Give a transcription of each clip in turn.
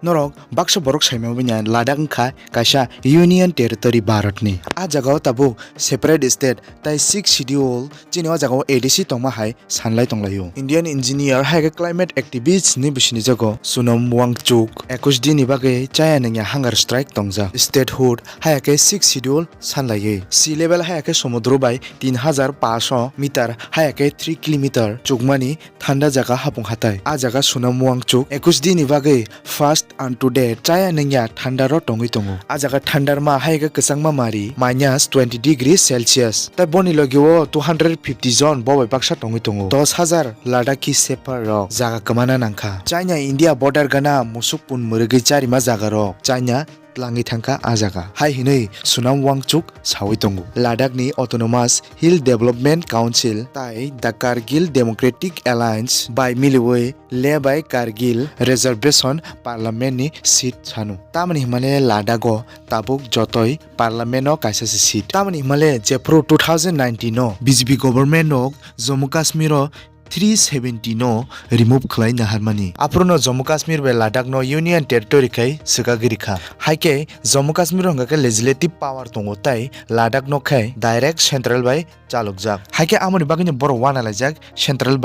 Norok baksa borok saimao bini Ladakh kha kaisa Union Territory Bharat ni. A jagao tabu separate state tai 6 schedule chini o jagao ADC tongma hai sanlai tonglayo. Indian engineer hai climate activists ni bisini jago sunam wangchuk 21 din ni bage chaya ningya hunger strike tongja. Statehood hai ke 6 schedule sanlai. Sea level hai ke somudro bai 3500 meter hai ke 3 km chukmani thanda jaga hapung hatai. A jaga sunam wangchuk 21 din ni bage first and today chaya ningya thanda ro tongui tongo. A jaga thandar ma hai ke kesangma mari -20 degrees Celsius. Tai boni logio 250 zone bobai baksa tongui tongo. 10,000 Ladakhi sepa rok jaga kamana nangkha. China India border gana musuk pun murigi chari ma jaga rok. China langi thangka a jaga hai hinui sunam wangchuk sawi tongo. Ladakh ni Autonomous Hill Development Council tai the Kargil Democratic Alliance by miliwe le by Kargil Reservation Parliament ni seat chanu. Tamani himale Ladakh tabuk jotoi Parliament no kaisa seat. Tamani himale Jepro 2019 no BJP government no Jammu Kashmir o 370 no remove khlai na harmani. Aprono Jammu Kashmir be Ladakh no Union Territory kai sukagiri kha. Haike Jammu Kashmir hanga ke legislative power tongo tai Ladakh no khai direct central by chalukjak. Haike amoni bagini boro wana lajak central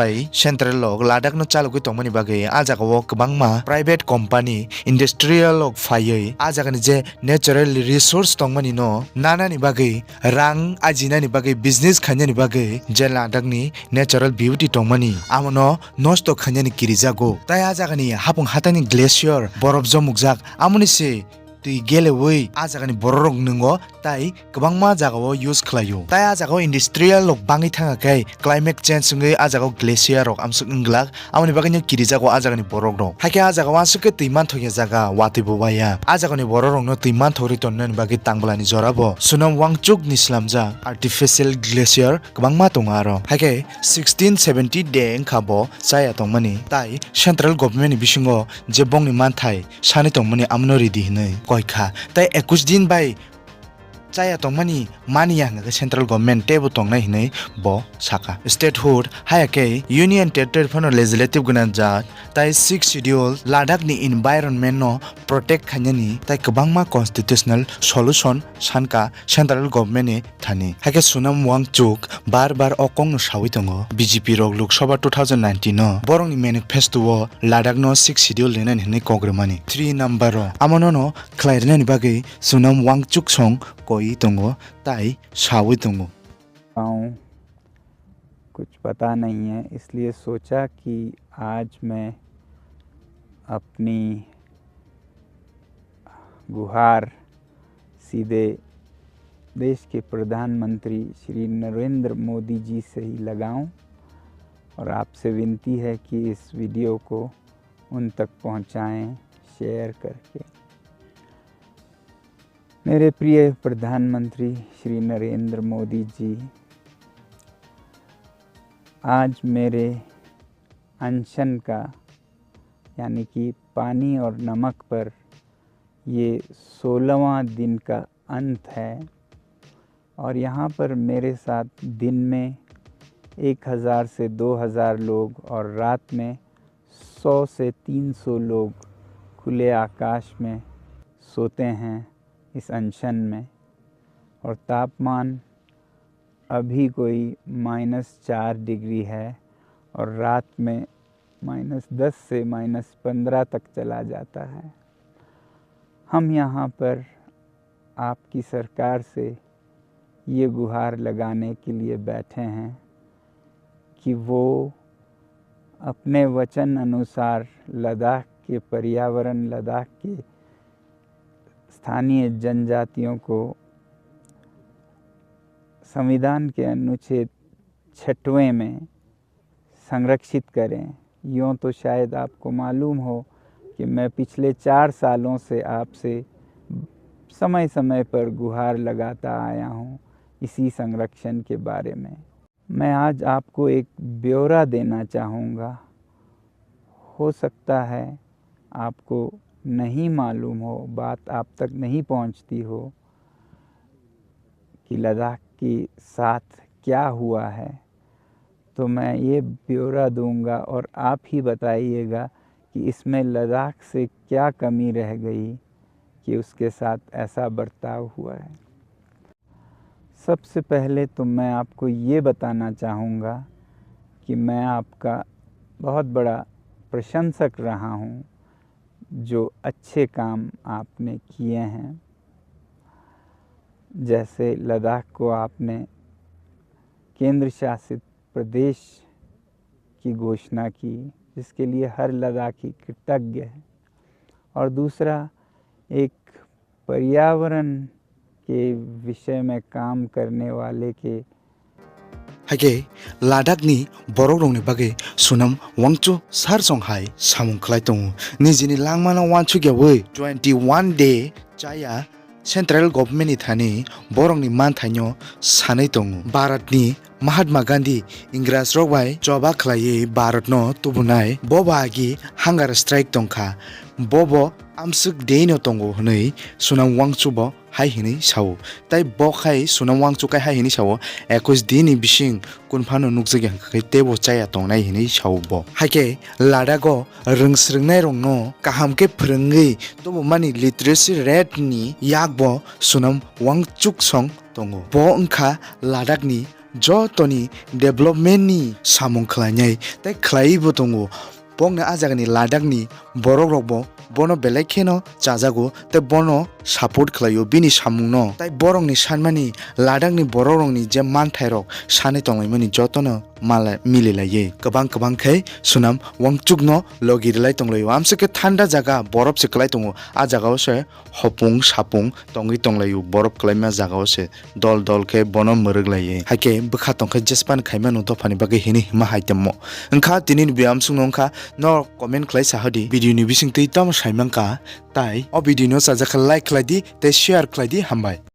log Ladakh no chalugui tongmani bagai a jaga o kwbangma private company industrial log phaioi a jaga ni je natural resource tongmani no nana ni bagai rang ajina ni bagai business khanya ni bagai je Ladakh ni natural beauty tong mani amono nosto khanyani kirijago tai a jagani hapung hatani glacier borof jomukjak amoni se tui gelewoi a jagani borok nungo tai kwbangma jagao use khlaio tai a jagao industrial lok bangi thanga kai climate change sungai a jagao glacier rok amsuk inglak amoni bagani kirijago a jagani borok rok haike a jagao asuk tuiman thoya jaga wati bobaya a jagani borok rok no tuiman thori tonnan bagi tangblani jorabo sunam wangchuk ni slamja artificial glacier kwbangma tonga aro haike 1670 deng khabo chaya tongmani tai central government ni bisingo je bongni manthai sani tongmani amno ridi hinai koikha tai 21 din bai chaya tongmani mani yang central government tebu tongnai hinai bo saka. Statehood hayake Union Territory phano legislative guna jat tai 6 schedule Ladakh ni environment no protect khanyani tai kwbangma constitutional solution sanka central government ni thani hake sunam wangchuk bar okong no sawi tongo BJP rok Lok Sabha 2019 no borong ni manifesto o Ladakh no 6 schedule lenan hinai kogremani 3 number ro amono no khlairna ni bagai sunam wangchuk song koi tongo tai sawi tongo. कुछ पता नहीं है इसलिए सोचा कि आज मैं अपनी गुहार सीधे देश के प्रधानमंत्री श्री नरेंद्र मोदी जी से ही लगाऊं और आपसे विनती है कि इस वीडियो को उन तक पहुंचाएं शेयर करके। मेरे प्रिय प्रधानमंत्री श्री नरेंद्र मोदी जी, आज मेरे अनशन का यानी कि पानी और नमक पर ये 16वां दिन का अंत है और यहाँ पर मेरे साथ दिन में 1000 से 2000 लोग और रात में 100 से 300 लोग खुले आकाश में सोते हैं इस अनशन में और तापमान अभी कोई -4 डिग्री है और रात में -10 से -15 तक चला जाता है। हम यहाँ पर आपकी सरकार से ये गुहार लगाने के लिए बैठे हैं कि वो अपने वचन अनुसार लद्दाख के पर्यावरण, लद्दाख के स्थानीय जनजातियों को संविधान के अनुच्छेद 6वें में संरक्षित करें। यूँ तो शायद आपको मालूम हो कि मैं पिछले 4 सालों से आपसे समय समय पर गुहार लगाता आया हूँ इसी संरक्षण के बारे में। मैं आज आपको एक ब्यौरा देना चाहूँगा। हो सकता है आपको नहीं मालूम हो, बात आप तक नहीं पहुँचती हो कि लद्दाख के साथ क्या हुआ है, तो मैं ये ब्यौरा दूंगा और आप ही बताइएगा कि इसमें लद्दाख से क्या कमी रह गई कि उसके साथ ऐसा बर्ताव हुआ है। सबसे पहले तो मैं आपको ये बताना चाहूँगा कि मैं आपका बहुत बड़ा प्रशंसक रहा हूँ, जो अच्छे काम आपने किए हैं। जैसे लद्दाख को आपने केंद्र शासित प्रदेश की घोषणा की, जिसके लिए हर लद्दाखी कृतज्ञ है। और दूसरा, एक पर्यावरण के विषय में काम करने वाले के हाके लादाख नि borok rok ni bagui sunam wangchuk sarsong hai samung khlai tongo nijini langmano wangchuk yawi 21 day chaya Central Government ni thani borok ni manthaino sanai tongo Bharat ni Mahatma Gandhi Ingras rok bai joba khlaiye Bharat no tubunai bobo agi hunger strike tongkha bobo amsuk day no tongo hnoi sunam wangchuk bo hai hini sao tai bok hai sunam wangchuk kai hai hini sao 21 din ni bising kunphano nukjagi hangkai tebo chaya tongnai hini sao bo haike Ladakh rwng srwngnai rok no kaham ke phwrwngwi tobo mani literacy rate ni yakbo sunam wangchuk song tongo bo wngkha Ladakh ni jotoni development ni samung khlainai tai khlaibo tongo bongna ajagani Ladakh ni borok rok bo bono belai kheno chajago te bono support khlaio bini samung no tai borok ni sanmani Ladakh ni borok rok ni je manthai rok sani tonglaimani jotono mala mililaiye kabang khai sunam wangchuk no logirilai tonglaio amsake thanda jaga borof se klai tongo a jaga se hopung sapung tongi tonglaio borof klaima jaga se dol khe bono muruglaie hake bukha tongkha jespan khaima no dofani bage hini ma haitemo engkha tinin biam sungnongkha no comment khlai sahadi video ni bising tei tam saimangka tai o video no sajaka like khlai di te share khlai di hambai।